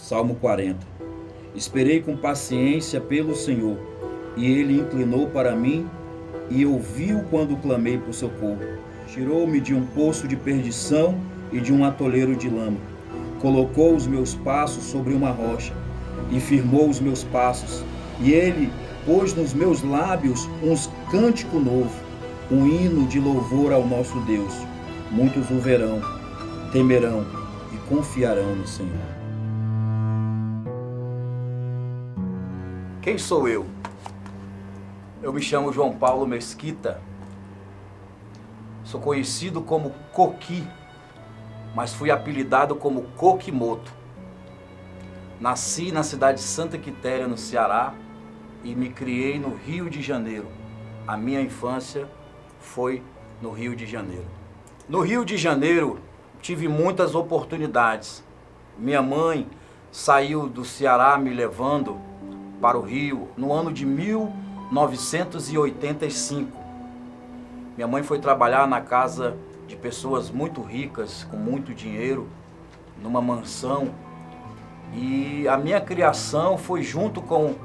Salmo 40. Esperei com paciência pelo Senhor, e Ele inclinou para mim e ouviu quando clamei por socorro. Tirou-me de um poço de perdição e de um atoleiro de lama. Colocou os meus passos sobre uma rocha e firmou os meus passos. E Ele pôs nos meus lábios um cântico novo, um hino de louvor ao nosso Deus. Muitos o verão, temerão e confiarão no Senhor. Quem sou eu? Eu me chamo João Paulo Mesquita. Sou conhecido como Coqui, mas fui apelidado como Coquimoto. Nasci na cidade de Santa Quitéria, no Ceará, e me criei no Rio de Janeiro. A minha infância foi no Rio de Janeiro. No Rio de Janeiro, tive muitas oportunidades. Minha mãe saiu do Ceará me levando para o Rio no ano de 1985. Minha mãe foi trabalhar na casa de pessoas muito ricas, com muito dinheiro, numa mansão. E a minha criação foi junto com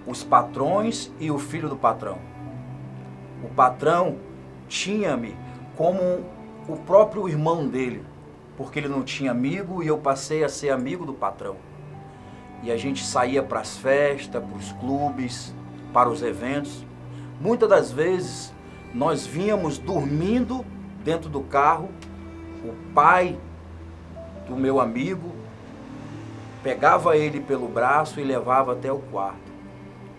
os patrões e o filho do patrão. O patrão tinha-me como o próprio irmão dele, porque ele não tinha amigo e eu passei a ser amigo do patrão. E a gente saía para as festas, para os clubes, para os eventos. Muitas das vezes nós vínhamos dormindo dentro do carro, o pai do meu amigo pegava ele pelo braço e levava até o quarto.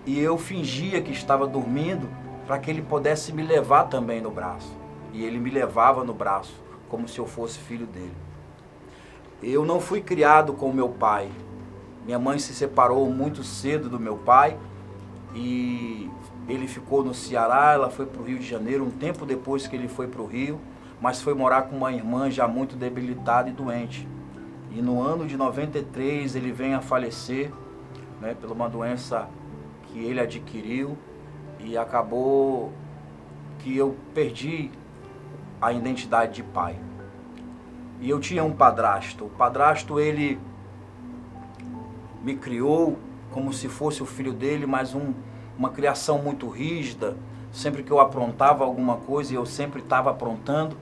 E eu fingia que estava dormindo para que ele pudesse me levar também no braço. E ele me levava no braço, como se eu fosse filho dele. Eu não fui criado com meu pai. Minha mãe se separou muito cedo do meu pai e ele ficou no Ceará, ela foi para o Rio de Janeiro um tempo depois que ele foi para o Rio, mas foi morar com uma irmã já muito debilitada e doente. E no ano de 93 ele vem a falecer, né, por uma doença que ele adquiriu, e acabou que eu perdi a identidade de pai. E eu tinha um padrasto. O padrasto, ele me criou como se fosse o filho dele, mas uma criação muito rígida. Sempre que eu aprontava alguma coisa, e eu sempre estava aprontando,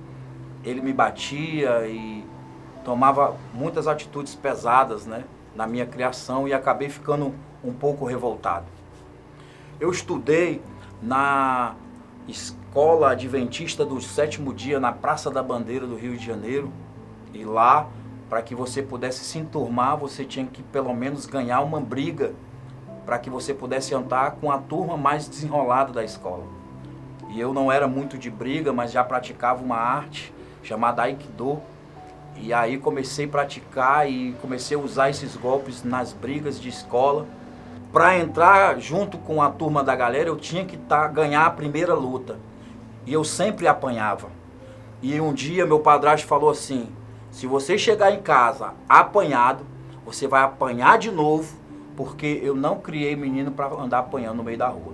ele me batia e tomava muitas atitudes pesadas, né, na minha criação, e acabei ficando um pouco revoltado. Eu estudei na Escola Adventista do Sétimo Dia, na Praça da Bandeira do Rio de Janeiro, e lá, para que você pudesse se enturmar, você tinha que pelo menos ganhar uma briga para que você pudesse andar com a turma mais desenrolada da escola. E eu não era muito de briga, mas já praticava uma arte chamada Aikido. E aí comecei a praticar e comecei a usar esses golpes nas brigas de escola. Para entrar junto com a turma da galera, eu tinha que ganhar a primeira luta. E eu sempre apanhava. E um dia meu padrasto falou assim: se você chegar em casa apanhado, você vai apanhar de novo, porque eu não criei menino para andar apanhando no meio da rua.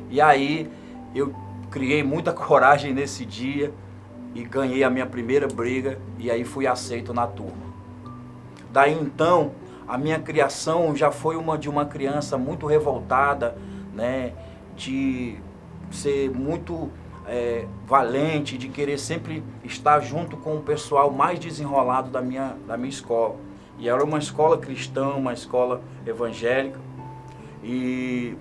E aí eu criei muita coragem nesse dia e ganhei a minha primeira briga, e aí fui aceito na turma. Daí então, a minha criação já foi uma de uma criança muito revoltada, né, de ser muito valente, de querer sempre estar junto com o pessoal mais desenrolado da minha escola. E era uma escola cristã, uma escola evangélica. E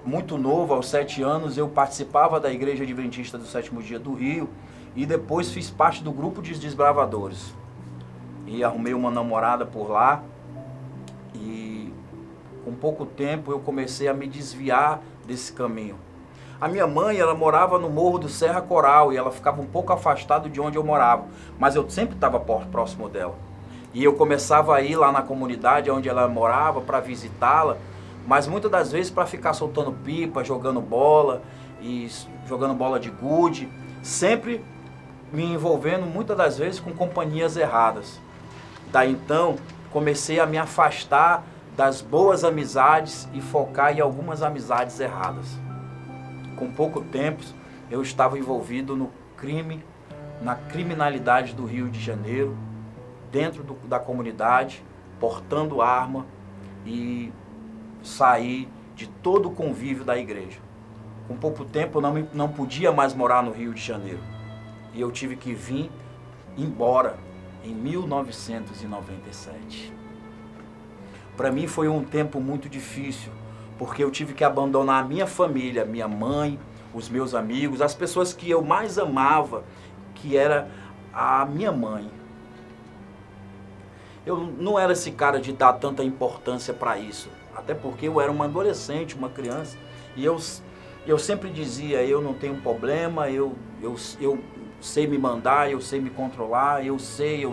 muito novo, aos 7 anos, eu participava da Igreja Adventista do Sétimo Dia do Rio, e depois fiz parte do grupo de desbravadores. E arrumei uma namorada por lá, e com pouco tempo eu comecei a me desviar desse caminho. A minha mãe, ela morava no Morro do Serra Coral, e ela ficava um pouco afastada de onde eu morava, mas eu sempre estava próximo dela. E eu começava a ir lá na comunidade onde ela morava para visitá-la, mas muitas das vezes para ficar soltando pipa, jogando bola e jogando bola de gude, sempre me envolvendo muitas das vezes com companhias erradas. Daí então comecei a me afastar das boas amizades e focar em algumas amizades erradas. Com pouco tempo eu estava envolvido no crime, na criminalidade do Rio de Janeiro, dentro da comunidade, portando arma e saí de todo o convívio da igreja. Com pouco tempo eu não podia mais morar no Rio de Janeiro. E eu tive que vir embora em 1997. Para mim foi um tempo muito difícil, porque eu tive que abandonar a minha família, minha mãe, os meus amigos, as pessoas que eu mais amava, que era a minha mãe. Eu não era esse cara de dar tanta importância para isso, até porque eu era uma adolescente, uma criança, e eu sempre dizia, eu não tenho problema, eu sei me mandar, eu sei me controlar, eu sei,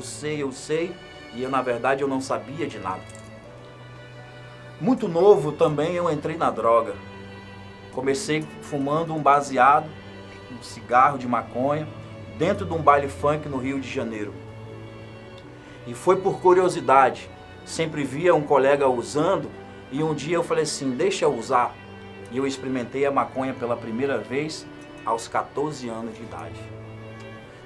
e na verdade eu não sabia de nada. Muito novo também eu entrei na droga. Comecei fumando um baseado, um cigarro de maconha, dentro de um baile funk no Rio de Janeiro. E foi por curiosidade. Sempre via um colega usando e um dia eu falei assim, deixa eu usar. E eu experimentei a maconha pela primeira vez aos 14 anos de idade.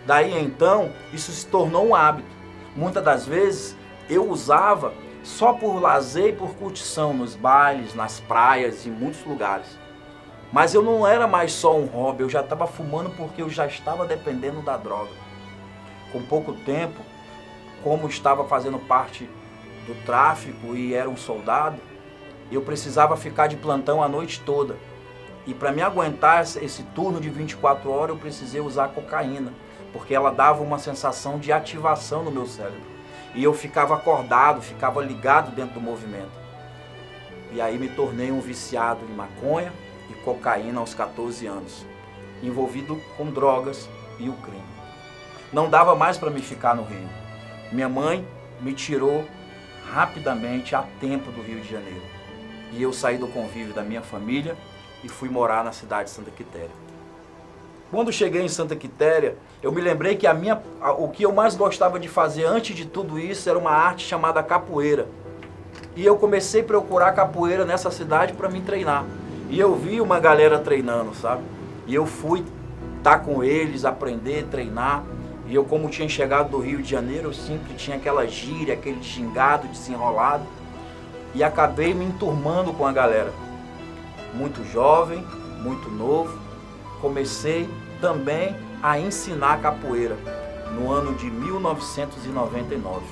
Daí então, isso se tornou um hábito. Muitas das vezes eu usava só por lazer e por curtição nos bailes, nas praias e em muitos lugares. Mas eu não era mais só um hobby, eu já estava fumando porque eu já estava dependendo da droga. Com pouco tempo, como estava fazendo parte do tráfico e era um soldado, eu precisava ficar de plantão a noite toda. E para me aguentar esse turno de 24 horas, eu precisei usar cocaína, porque ela dava uma sensação de ativação no meu cérebro. E eu ficava acordado, ficava ligado dentro do movimento. E aí me tornei um viciado em maconha e cocaína aos 14 anos, envolvido com drogas e o crime. Não dava mais para me ficar no Rio. Minha mãe me tirou rapidamente a tempo do Rio de Janeiro. E eu saí do convívio da minha família e fui morar na cidade de Santa Quitéria. Quando cheguei em Santa Quitéria, eu me lembrei que o que eu mais gostava de fazer antes de tudo isso era uma arte chamada capoeira. E eu comecei a procurar capoeira nessa cidade para me treinar. E eu vi uma galera treinando, sabe? E eu fui estar com eles, aprender, treinar. E eu, como tinha chegado do Rio de Janeiro, eu sempre tinha aquela gíria, aquele gingado desenrolado. E acabei me enturmando com a galera. Muito jovem, muito novo. Comecei também a ensinar capoeira no ano de 1999.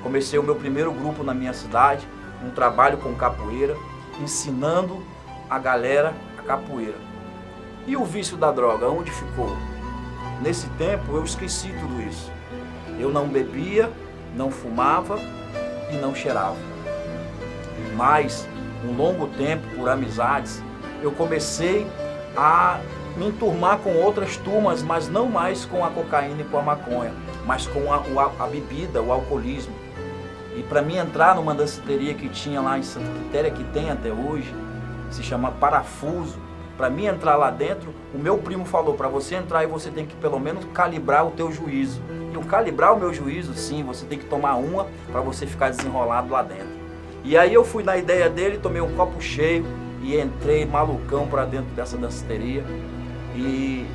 Comecei o meu primeiro grupo na minha cidade, um trabalho com capoeira, ensinando a galera a capoeira. E o vício da droga, onde ficou? Nesse tempo eu esqueci tudo isso. Eu não bebia, não fumava e não cheirava. Mas, um longo tempo, por amizades, eu comecei a me enturmar com outras turmas, mas não mais com a cocaína e com a maconha, mas com a bebida, o alcoolismo. E para mim entrar numa danceteria que tinha lá em Santa Quitéria, que tem até hoje, se chama Parafuso, para mim entrar lá dentro, o meu primo falou, para você entrar aí você tem que pelo menos calibrar o teu juízo. E eu calibrar o meu juízo, sim, você tem que tomar uma para você ficar desenrolado lá dentro. E aí eu fui na ideia dele, tomei um copo cheio e entrei malucão para dentro dessa danceteria. E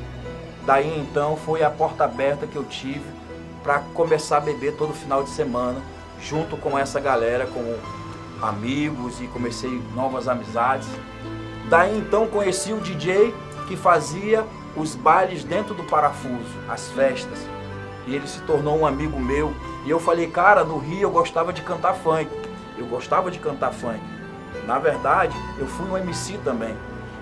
daí então foi a porta aberta que eu tive para começar a beber todo final de semana, junto com essa galera, com amigos, e comecei novas amizades. Daí então conheci o DJ que fazia os bailes dentro do Parafuso, as festas. E ele se tornou um amigo meu. E eu falei, cara, no Rio eu gostava de cantar funk. Eu gostava de cantar funk. Na verdade, eu fui um MC também.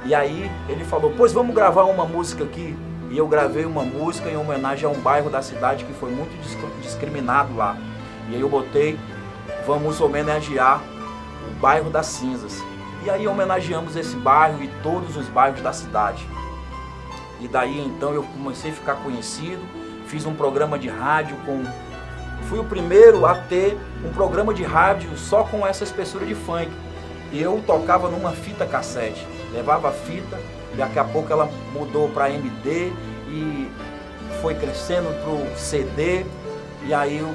E aí ele falou, pois vamos gravar uma música aqui. E eu gravei uma música em homenagem a um bairro da cidade que foi muito discriminado lá. E aí eu botei, vamos homenagear o bairro das Cinzas. E aí homenageamos esse bairro e todos os bairros da cidade. E daí então eu comecei a ficar conhecido, fiz um programa de rádio fui o primeiro a ter um programa de rádio só com essa espessura de funk. E eu tocava numa fita cassete, levava a fita, daqui a pouco ela mudou para MD e foi crescendo para o CD. E aí eu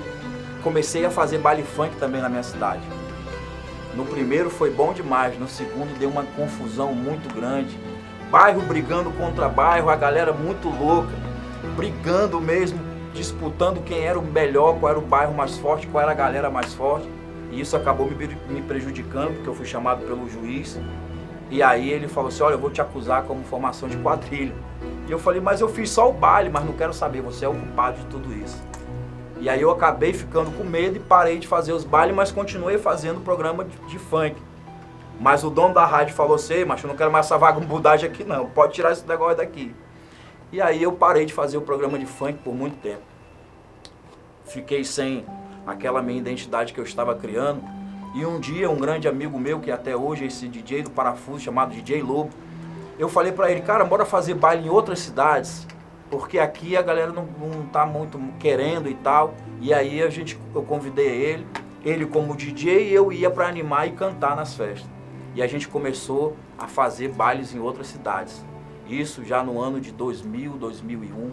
comecei a fazer baile funk também na minha cidade. No primeiro foi bom demais, no segundo deu uma confusão muito grande. Bairro brigando contra bairro, a galera muito louca, brigando mesmo, disputando quem era o melhor, qual era o bairro mais forte, qual era a galera mais forte. E isso acabou me prejudicando, porque eu fui chamado pelo juiz. E aí ele falou assim, olha, eu vou te acusar como formação de quadrilha. E eu falei, mas eu fiz só o baile, mas não quero saber, você é o culpado de tudo isso. E aí eu acabei ficando com medo e parei de fazer os bailes, mas continuei fazendo o programa de funk. Mas o dono da rádio falou assim, mas eu não quero mais essa vagabundagem aqui não, pode tirar esse negócio daqui. E aí eu parei de fazer o programa de funk por muito tempo. Fiquei sem aquela minha identidade que eu estava criando. E um dia, um grande amigo meu, que até hoje é esse DJ do Parafuso, chamado DJ Lobo, eu falei pra ele, cara, bora fazer baile em outras cidades, porque aqui a galera não tá muito querendo e tal. E aí eu convidei ele como DJ, e eu ia pra animar e cantar nas festas. E a gente começou a fazer bailes em outras cidades. Isso já no ano de 2000, 2001.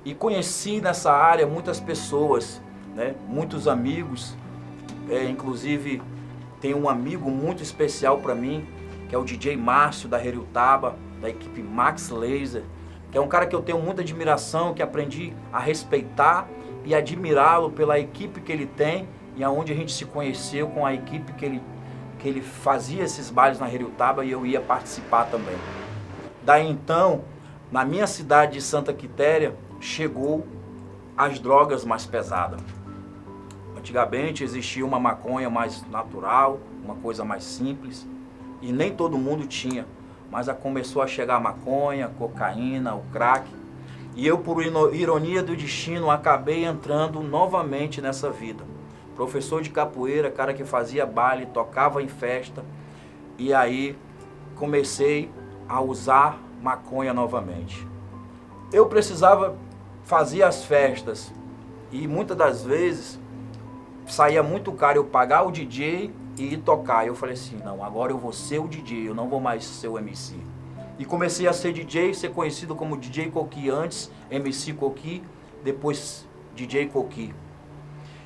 E conheci nessa área muitas pessoas, né? Muitos amigos. Inclusive tem um amigo muito especial para mim, que é o DJ Márcio da Heriutaba, da equipe Max Laser, que é um cara que eu tenho muita admiração, que aprendi a respeitar e admirá-lo pela equipe que ele tem, e aonde a gente se conheceu com a equipe que ele fazia esses bailes na Heriutaba, e eu ia participar também. Daí então, na minha cidade de Santa Quitéria, chegou as drogas mais pesadas. Antigamente existia uma maconha mais natural, uma coisa mais simples, e nem todo mundo tinha. Mas começou a chegar a maconha, cocaína, o crack. E eu, por ironia do destino, acabei entrando novamente nessa vida. Professor de capoeira, cara que fazia baile, tocava em festa. E aí comecei a usar maconha novamente. Eu precisava fazer as festas, e muitas das vezes saía muito caro eu pagar o DJ e ir tocar. Eu falei assim, não, agora eu vou ser o DJ, eu não vou mais ser o MC. E comecei a ser DJ, ser conhecido como DJ Coqui antes, MC Coqui, depois DJ Coqui.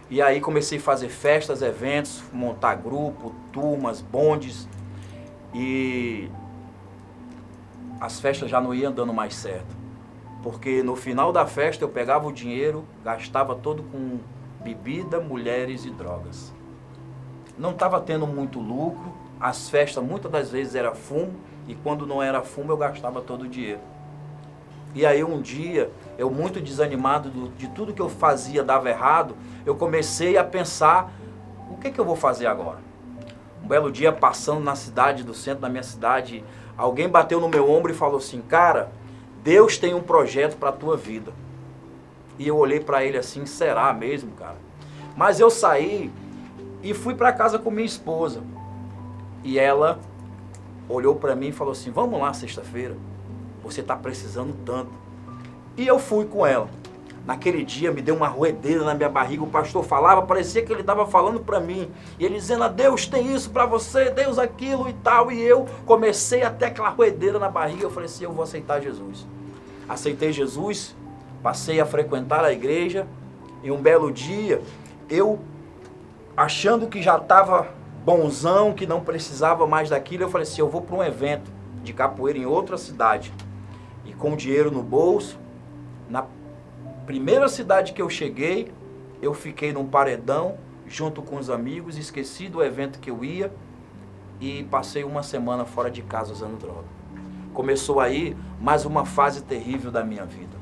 E aí comecei a fazer festas, eventos, montar grupo, turmas, bondes, e as festas já não iam dando mais certo. Porque no final da festa eu pegava o dinheiro, gastava todo com bebida, mulheres e drogas. Não estava tendo muito lucro, as festas muitas das vezes era fumo, e quando não era fumo eu gastava todo o dinheiro. E aí um dia, eu muito desanimado de tudo que eu fazia dava errado, eu comecei a pensar, o que eu vou fazer agora? Um belo dia, passando na cidade, do centro da minha cidade, alguém bateu no meu ombro e falou assim, cara, Deus tem um projeto para a tua vida. E eu olhei para ele assim, será mesmo, cara? Mas eu saí e fui para casa com minha esposa. E ela olhou para mim e falou assim, vamos lá sexta-feira, você está precisando tanto. E eu fui com ela. Naquele dia me deu uma roedeira na minha barriga, o pastor falava, parecia que ele estava falando para mim. E ele dizendo, Deus tem isso para você, Deus aquilo e tal. E eu comecei até aquela roedeira na barriga, eu falei assim, eu vou aceitar Jesus. Aceitei Jesus, passei a frequentar a igreja, e um belo dia, eu achando que já estava bonzão, que não precisava mais daquilo, eu falei assim, eu vou para um evento de capoeira em outra cidade. E com dinheiro no bolso, na primeira cidade que eu cheguei, eu fiquei num paredão, junto com os amigos, esqueci do evento que eu ia, e passei uma semana fora de casa usando droga. Começou aí mais uma fase terrível da minha vida.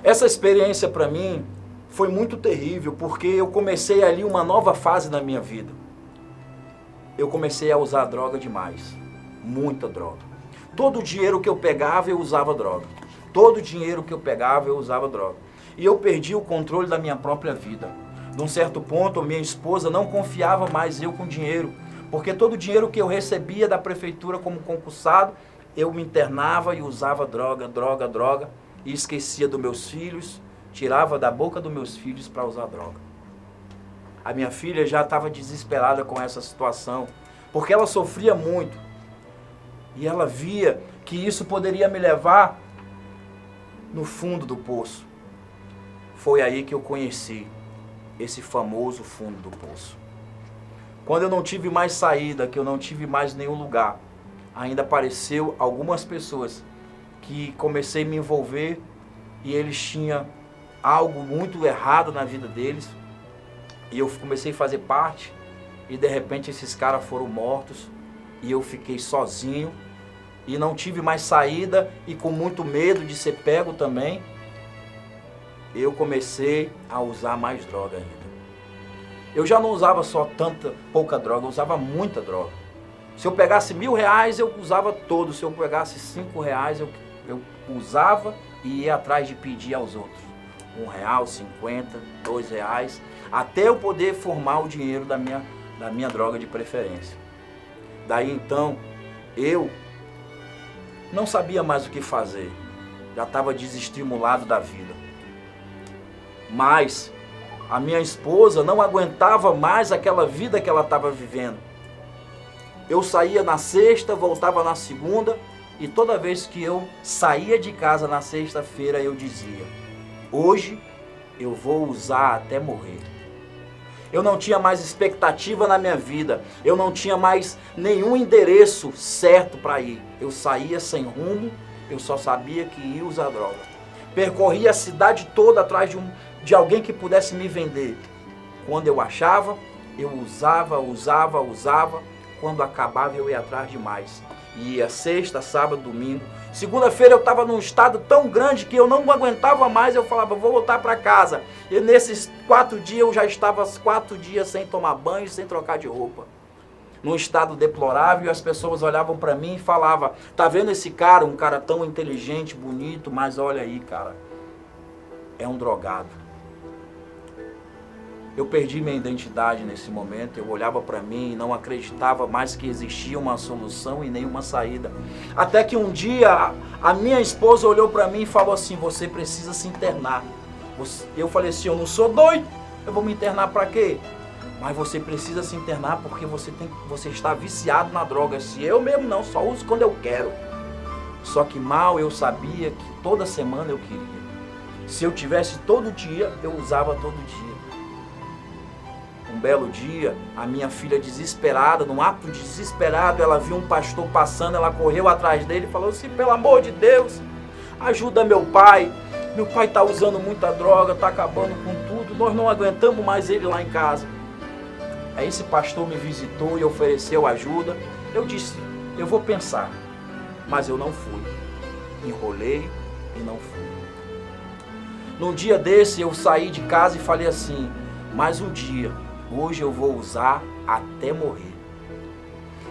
Essa experiência para mim foi muito terrível, porque eu comecei ali uma nova fase na minha vida. Eu comecei a usar droga demais, muita droga. Todo o dinheiro que eu pegava, eu usava droga. Todo o dinheiro que eu pegava, eu usava droga. E eu perdi o controle da minha própria vida. De um certo ponto, minha esposa não confiava mais eu com dinheiro, porque todo o dinheiro que eu recebia da prefeitura como concursado, eu me internava e usava droga, droga, droga, e esquecia dos meus filhos, tirava da boca dos meus filhos para usar droga. A minha filha já estava desesperada com essa situação, porque ela sofria muito, e ela via que isso poderia me levar no fundo do poço. Foi aí que eu conheci esse famoso fundo do poço. Quando eu não tive mais saída, que eu não tive mais nenhum lugar, ainda apareceu algumas pessoas que comecei a me envolver, e eles tinham algo muito errado na vida deles, E eu comecei a fazer parte, e de repente esses caras foram mortos, e eu fiquei sozinho, e não tive mais saída, e com muito medo de ser pego também, eu comecei a usar mais droga ainda. Eu já não usava só pouca droga, eu usava muita droga. Se eu pegasse R$1.000, eu usava todo. Se eu pegasse R$5, eu usava e ia atrás de pedir aos outros. R$1, 50, R$2, até eu poder formar o dinheiro da minha droga de preferência. Daí então, eu não sabia mais o que fazer. Já estava desestimulado da vida. Mas a minha esposa não aguentava mais aquela vida que ela estava vivendo. Eu saía na sexta, voltava na segunda, e toda vez que eu saía de casa na sexta-feira, eu dizia: hoje eu vou usar até morrer. Eu não tinha mais expectativa na minha vida, eu não tinha mais nenhum endereço certo para ir. Eu saía sem rumo, eu só sabia que ia usar droga. Percorria a cidade toda atrás de alguém que pudesse me vender. Quando eu achava, eu usava. Quando acabava, eu ia atrás de mais. Ia sexta, sábado, domingo. Segunda-feira eu estava num estado tão grande que eu não aguentava mais. Eu falava: vou voltar para casa. E nesses 4 dias eu já estava 4 dias sem tomar banho, sem trocar de roupa. Num estado deplorável, e as pessoas olhavam para mim e falavam: tá vendo esse cara, um cara tão inteligente, bonito, mas olha aí, cara, é um drogado. Eu perdi minha identidade nesse momento, eu olhava para mim e não acreditava mais que existia uma solução e nenhuma saída. Até que um dia a minha esposa olhou para mim e falou assim: você precisa se internar. Eu falei assim: eu não sou doido, eu vou me internar para quê? Mas você precisa se internar porque você está viciado na droga. Se eu mesmo não, só uso quando eu quero. Só que mal eu sabia que toda semana eu queria. Se eu tivesse todo dia, eu usava todo dia. Um belo dia, a minha filha desesperada, num ato desesperado, ela viu um pastor passando, ela correu atrás dele e falou assim: pelo amor de Deus, ajuda meu pai está usando muita droga, está acabando com tudo, nós não aguentamos mais ele lá em casa. Aí esse pastor me visitou e ofereceu ajuda. Eu disse: eu vou pensar, mas eu não fui. Enrolei e não fui. Num dia desse eu saí de casa e falei assim: mais um dia, hoje eu vou usar até morrer.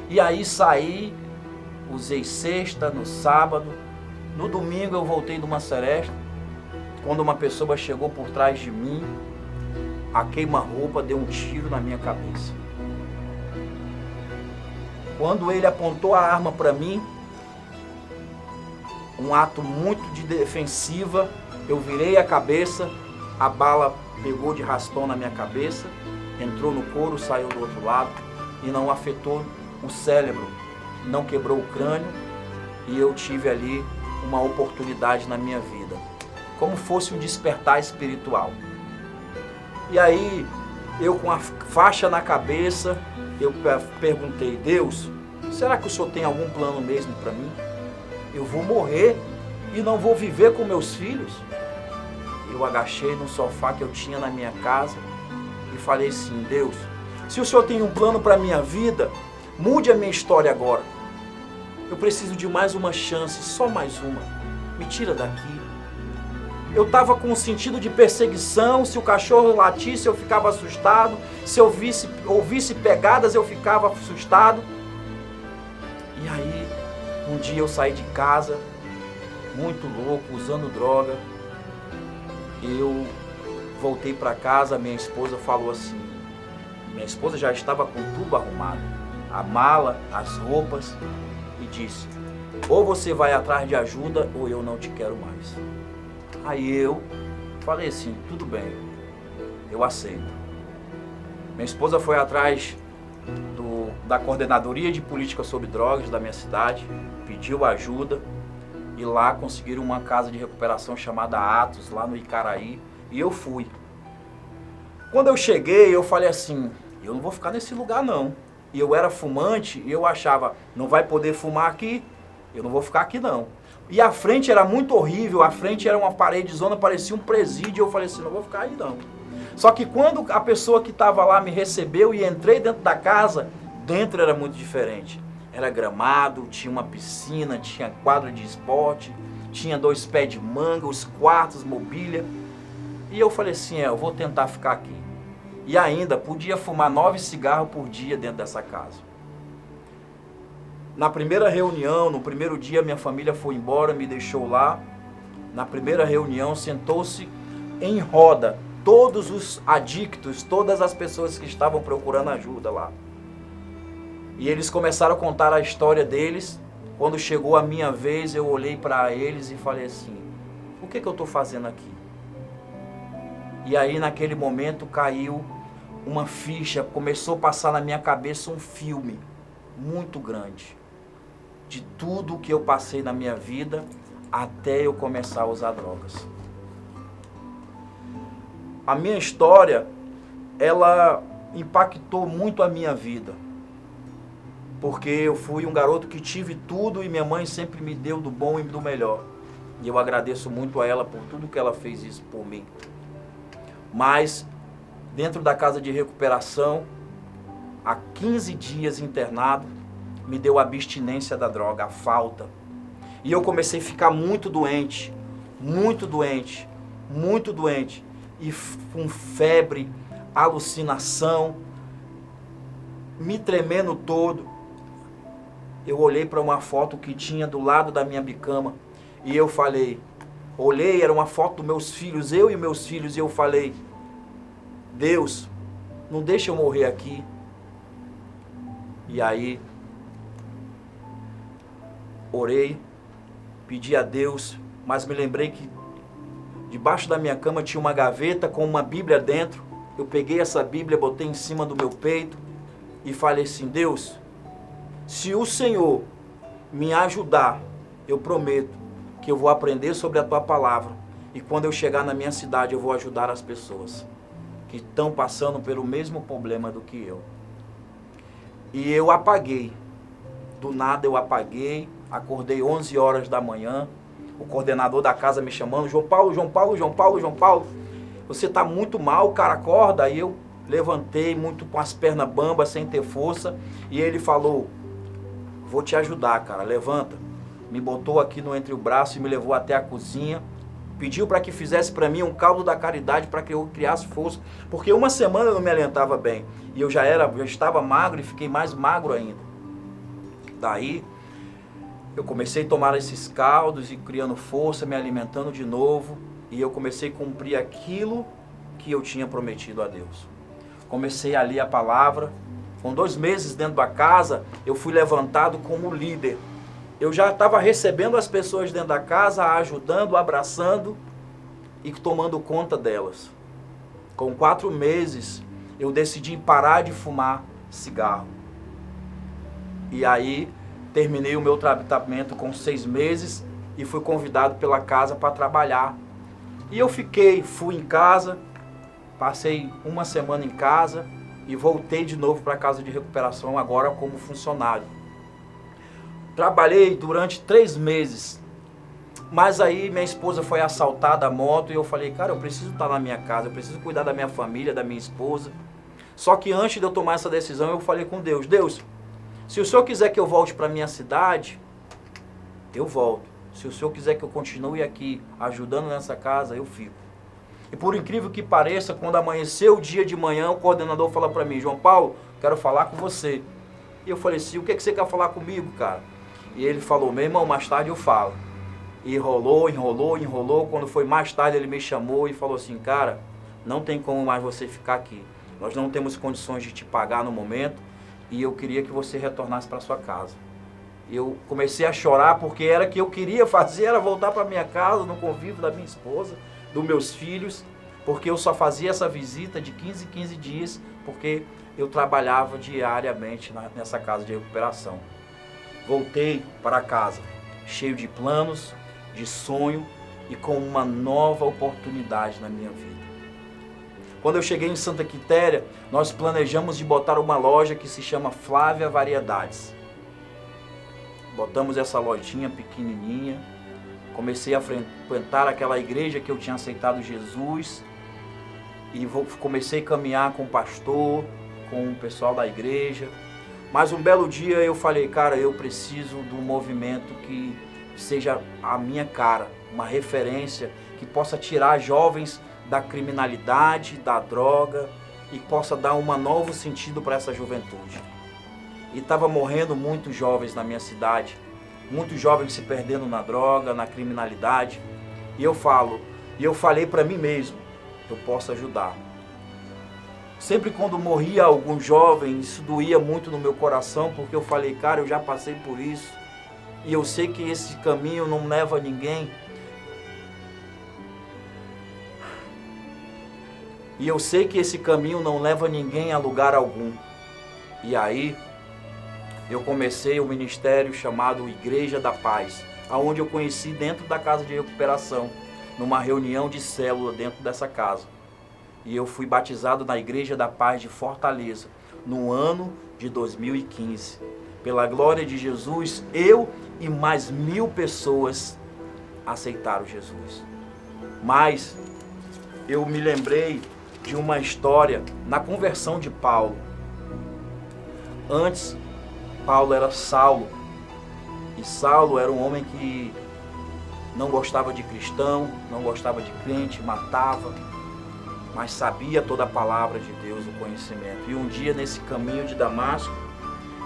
E aí saí, usei sexta, no sábado, no domingo eu voltei de uma seresta, quando uma pessoa chegou por trás de mim, a queima-roupa deu um tiro na minha cabeça. Quando ele apontou a arma para mim, um ato muito de defensiva, eu virei a cabeça, a bala pegou de raspão na minha cabeça, entrou no couro, saiu do outro lado e não afetou o cérebro, não quebrou o crânio, e eu tive ali uma oportunidade na minha vida, como fosse um despertar espiritual. E aí, eu com a faixa na cabeça, eu perguntei: Deus, será que o Senhor tem algum plano mesmo para mim? Eu vou morrer e não vou viver com meus filhos? Eu agachei no sofá que eu tinha na minha casa e falei assim: Deus, se o Senhor tem um plano para a minha vida, mude a minha história agora. Eu preciso de mais uma chance, só mais uma. Me tira daqui. Eu estava com um sentido de perseguição. Se o cachorro latisse, eu ficava assustado. Se eu ouvisse pegadas, eu ficava assustado. E aí, um dia eu saí de casa, muito louco, usando droga. Eu voltei para casa, minha esposa falou assim, minha esposa já estava com tudo arrumado, a mala, as roupas, e disse: ou você vai atrás de ajuda ou eu não te quero mais. Aí eu falei assim: tudo bem, eu aceito. Minha esposa foi atrás da Coordenadoria de Política sobre Drogas da minha cidade, pediu ajuda, e lá conseguiram uma casa de recuperação chamada Atos, lá no Icaraí, e eu fui. Quando eu cheguei, eu falei assim: eu não vou ficar nesse lugar não. E eu era fumante e eu achava: não vai poder fumar aqui, eu não vou ficar aqui não. E a frente era muito horrível, a frente era uma paredezona, parecia um presídio. Eu falei assim, não vou ficar aí não. Só que quando a pessoa que estava lá me recebeu e entrei dentro da casa, dentro era muito diferente. Era gramado, tinha uma piscina, tinha quadra de esporte, tinha 2 pés de manga, os quartos, mobília. E eu falei assim, eu vou tentar ficar aqui. E ainda podia fumar 9 cigarros por dia dentro dessa casa. Na primeira reunião, no primeiro dia, minha família foi embora, me deixou lá. Na primeira reunião, sentou-se em roda todos os adictos, todas as pessoas que estavam procurando ajuda lá. E eles começaram a contar a história deles. Quando chegou a minha vez, eu olhei para eles e falei assim, o que eu estou fazendo aqui? E aí, naquele momento, caiu uma ficha, começou a passar na minha cabeça um filme muito grande. De tudo que eu passei na minha vida até eu começar a usar drogas. A minha história, ela impactou muito a minha vida. Porque eu fui um garoto que tive tudo e minha mãe sempre me deu do bom e do melhor. E eu agradeço muito a ela por tudo que ela fez isso por mim. Mas, dentro da casa de recuperação, há 15 dias internado, me deu a abstinência da droga, a falta. E eu comecei a ficar muito doente, muito doente, muito doente. E com febre, alucinação, me tremendo todo. Eu olhei para uma foto que tinha do lado da minha bicama e eu falei, olhei, era uma foto dos meus filhos, eu e meus filhos, e eu falei, Deus, não deixa eu morrer aqui. E aí, orei, pedi a Deus, mas me lembrei que debaixo da minha cama tinha uma gaveta com uma Bíblia dentro. Eu peguei essa Bíblia, botei em cima do meu peito e falei assim, Deus, se o Senhor me ajudar, eu prometo que eu vou aprender sobre a Tua palavra. E quando eu chegar na minha cidade, eu vou ajudar as pessoas que estão passando pelo mesmo problema do que eu. E eu apaguei. Do nada eu apaguei. Acordei 11 horas da manhã, o coordenador da casa me chamando, João Paulo, você está muito mal, cara, acorda. Aí eu levantei muito com as pernas bambas, sem ter força, e ele falou, vou te ajudar, cara, levanta. Me botou aqui no entre o braço e me levou até a cozinha, pediu para que fizesse para mim um caldo da caridade para que eu criasse força, porque uma semana eu não me alimentava bem, e eu já estava magro e fiquei mais magro ainda. Daí, eu comecei a tomar esses caldos e criando força, me alimentando de novo. E eu comecei a cumprir aquilo que eu tinha prometido a Deus. Comecei a ler a palavra. Com 2 meses dentro da casa, eu fui levantado como líder. Eu já estava recebendo as pessoas dentro da casa, ajudando, abraçando e tomando conta delas. Com 4 meses, eu decidi parar de fumar cigarro. E aí, terminei o meu tratamento com 6 meses e fui convidado pela casa para trabalhar. E eu fui em casa, passei 1 semana em casa e voltei de novo para a casa de recuperação agora como funcionário. Trabalhei durante 3 meses, mas aí minha esposa foi assaltada a moto e eu falei, cara, eu preciso estar na minha casa, eu preciso cuidar da minha família, da minha esposa. Só que antes de eu tomar essa decisão, eu falei com Deus, Deus, se o Senhor quiser que eu volte para a minha cidade, eu volto. Se o Senhor quiser que eu continue aqui ajudando nessa casa, eu fico. E por incrível que pareça, quando amanheceu o dia de manhã, o coordenador falou para mim, João Paulo, quero falar com você. E eu falei assim, o que você quer falar comigo, cara? E ele falou, meu irmão, mais tarde eu falo. E enrolou. Quando foi mais tarde, ele me chamou e falou assim, cara, não tem como mais você ficar aqui. Nós não temos condições de te pagar no momento. E eu queria que você retornasse para sua casa. Eu comecei a chorar porque era o que eu queria fazer, era voltar para minha casa, no convívio da minha esposa, dos meus filhos, porque eu só fazia essa visita de 15 em 15 dias, porque eu trabalhava diariamente nessa casa de recuperação. Voltei para casa, cheio de planos, de sonho e com uma nova oportunidade na minha vida. Quando eu cheguei em Santa Quitéria, nós planejamos de botar uma loja que se chama Flávia Variedades. Botamos essa lojinha pequenininha, Comecei a frequentar aquela igreja que eu tinha aceitado Jesus e comecei a caminhar com o pastor, com o pessoal da igreja. Mas um belo dia eu falei, cara, eu preciso de um movimento que seja a minha cara, uma referência que possa tirar jovens da criminalidade, da droga e possa dar um novo sentido para essa juventude. E estava morrendo muitos jovens na minha cidade, muitos jovens se perdendo na droga, na criminalidade. E eu falei para mim mesmo, eu posso ajudar. Sempre quando morria algum jovem, isso doía muito no meu coração, porque eu falei, cara, eu já passei por isso. E eu sei que esse caminho não leva a ninguém. E eu sei que esse caminho não leva ninguém a lugar algum. E aí, eu comecei o ministério chamado Igreja da Paz, aonde eu conheci dentro da casa de recuperação, numa reunião de célula dentro dessa casa. E eu fui batizado na Igreja da Paz de Fortaleza, no ano de 2015. Pela glória de Jesus, eu e mais 1000 pessoas aceitaram Jesus. Mas eu me lembrei de uma história na conversão de Paulo. Antes, Paulo era Saulo, e Saulo era um homem que não gostava de cristão, não gostava de crente, matava, mas sabia toda a palavra de Deus, o conhecimento. E um dia, nesse caminho de Damasco,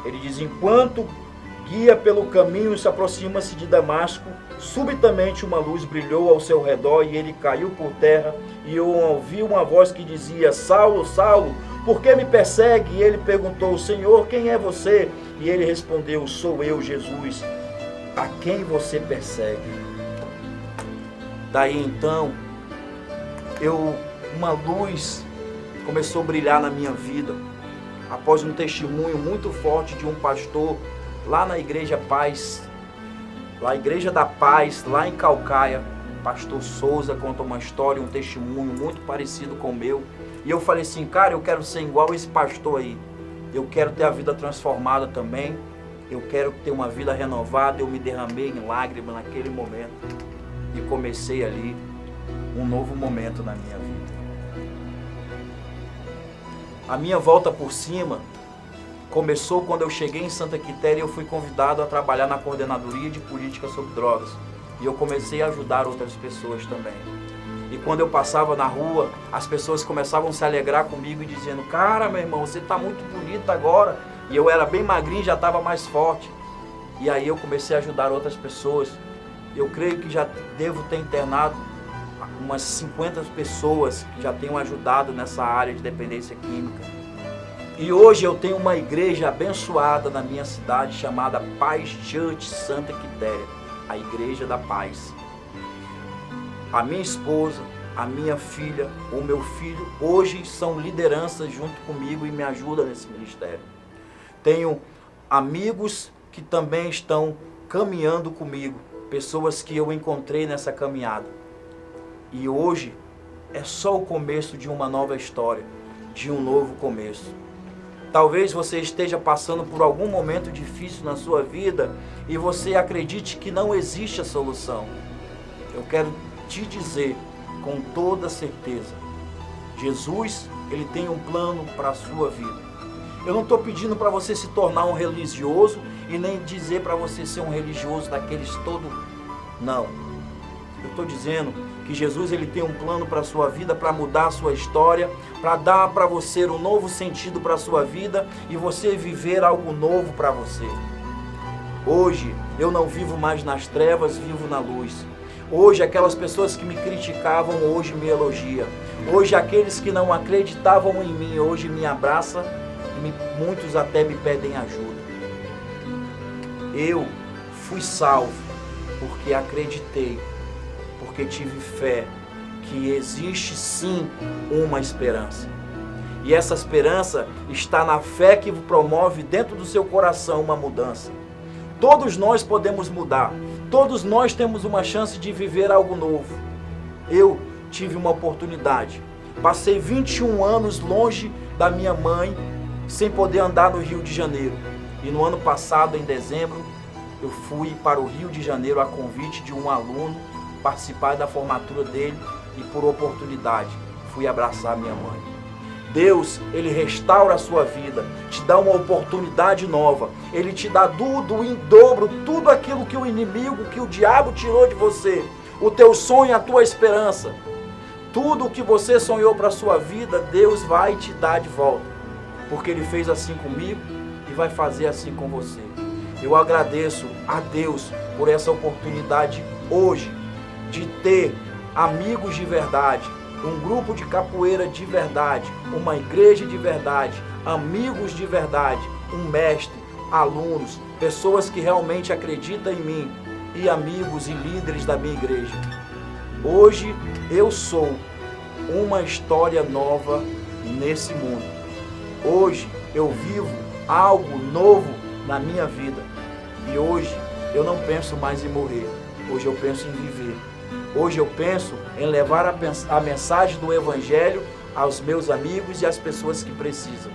ele diz, enquanto guia pelo caminho e se aproxima-se de Damasco, subitamente uma luz brilhou ao seu redor e ele caiu por terra, e eu ouvi uma voz que dizia, Saulo, Saulo, por que me persegue? E ele perguntou, Senhor, quem é você? E ele respondeu, sou eu, Jesus, a quem você persegue? Daí então, uma luz começou a brilhar na minha vida, após um testemunho muito forte de um pastor lá na Igreja Paz, a Igreja da Paz, lá em Calcaia. Pastor Souza conta uma história, um testemunho muito parecido com o meu. E eu falei assim, cara, eu quero ser igual esse pastor aí. Eu quero ter a vida transformada também. Eu quero ter uma vida renovada. Eu me derramei em lágrimas naquele momento. E comecei ali um novo momento na minha vida. A minha volta por cima começou quando eu cheguei em Santa Quitéria e eu fui convidado a trabalhar na Coordenadoria de Política sobre Drogas. E eu comecei a ajudar outras pessoas também. E quando eu passava na rua, as pessoas começavam a se alegrar comigo e dizendo, cara, meu irmão, você está muito bonito agora. E eu era bem magrinho, já estava mais forte. E aí eu comecei a ajudar outras pessoas. Eu creio que já devo ter internado umas 50 pessoas que já tenho ajudado nessa área de dependência química. E hoje eu tenho uma igreja abençoada na minha cidade chamada Paz Church Santa Quitéria, a Igreja da Paz. A minha esposa, a minha filha, o meu filho, hoje são lideranças junto comigo e me ajudam nesse ministério. Tenho amigos que também estão caminhando comigo, pessoas que eu encontrei nessa caminhada. E hoje é só o começo de uma nova história, de um novo começo. Talvez você esteja passando por algum momento difícil na sua vida e você acredite que não existe a solução. Eu quero te dizer com toda certeza, Jesus, ele tem um plano para a sua vida. Eu não estou pedindo para você se tornar um religioso e nem dizer para você ser um religioso daqueles todo. Não. Eu estou dizendo que Jesus, ele tem um plano para a sua vida, para mudar a sua história, para dar para você um novo sentido para a sua vida e você viver algo novo para você. Hoje, eu não vivo mais nas trevas, vivo na luz. Hoje, aquelas pessoas que me criticavam, hoje me elogiam. Hoje, aqueles que não acreditavam em mim, hoje me abraçam e muitos até me pedem ajuda. Eu fui salvo porque acreditei, porque tive fé que existe sim uma esperança. E essa esperança está na fé que promove dentro do seu coração uma mudança. Todos nós podemos mudar. Todos nós temos uma chance de viver algo novo. Eu tive uma oportunidade. Passei 21 anos longe da minha mãe, sem poder andar no Rio de Janeiro. E no ano passado, em dezembro, eu fui para o Rio de Janeiro a convite de um aluno participar da formatura dele e por oportunidade fui abraçar minha mãe. Deus, Ele restaura a sua vida, te dá uma oportunidade nova, Ele te dá tudo em dobro, tudo aquilo que o inimigo, que o diabo tirou de você, o teu sonho, a tua esperança, tudo o que você sonhou para a sua vida, Deus vai te dar de volta, porque Ele fez assim comigo e vai fazer assim com você. Eu agradeço a Deus por essa oportunidade hoje de ter amigos de verdade, um grupo de capoeira de verdade, uma igreja de verdade, amigos de verdade, um mestre, alunos, pessoas que realmente acreditam em mim e amigos e líderes da minha igreja. Hoje eu sou uma história nova nesse mundo. Hoje eu vivo algo novo na minha vida. E hoje eu não penso mais em morrer, hoje eu penso em viver. Hoje eu penso em levar a mensagem do Evangelho aos meus amigos e às pessoas que precisam.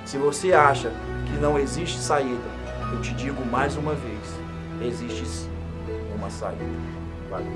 Se você acha que não existe saída, eu te digo mais uma vez, existe sim uma saída. Valeu.